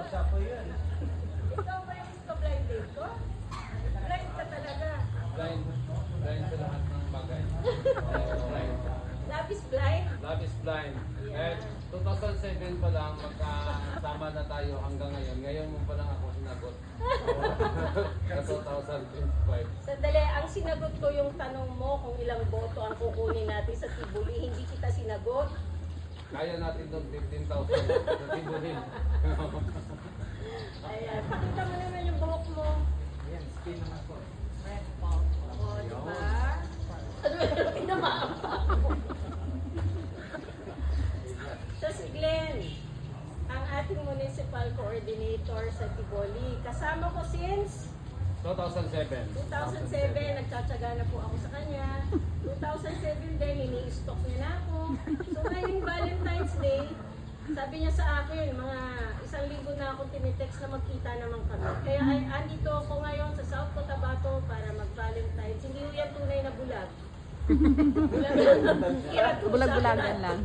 siya po yun. Ikaw ba yung blind date ko? Blind ka talaga. Blind sa lahat ng bagay. Blind. Love is blind? Love is blind. Yeah. 2007 pa lang, magkasama na tayo hanggang ngayon. Ngayon mo pa lang ako sinagot. Sa 2025. Sandali, ang sinagot ko yung tanong mo kung ilang boto ang kukunin natin sa Tibuli. Hindi kita sinagot. Kaya natin doon 15,000 sa Tibunin. Ayan, pakita mo naman yung buhok mo. Ayan, spin naman po. O, diba? Ano yung pinamaapa mo? So, si Glenn, ang ating municipal coordinator sa Tiboli. Kasama ko since 2007. 2007, nagtsatsaga na po ako sa kanya. 2007 din, ini-stock niya na ako. So ngayong Valentine's Day, sabi niya sa akin, mga 1 linggo na ako tinitext na magkita naman kami. Kaya ay andito ako ngayon sa South Cotabato para mag-Valentine's. Hindi ko yan tunay na bulag. Bulag-bulagan Bulag-bulagan lang.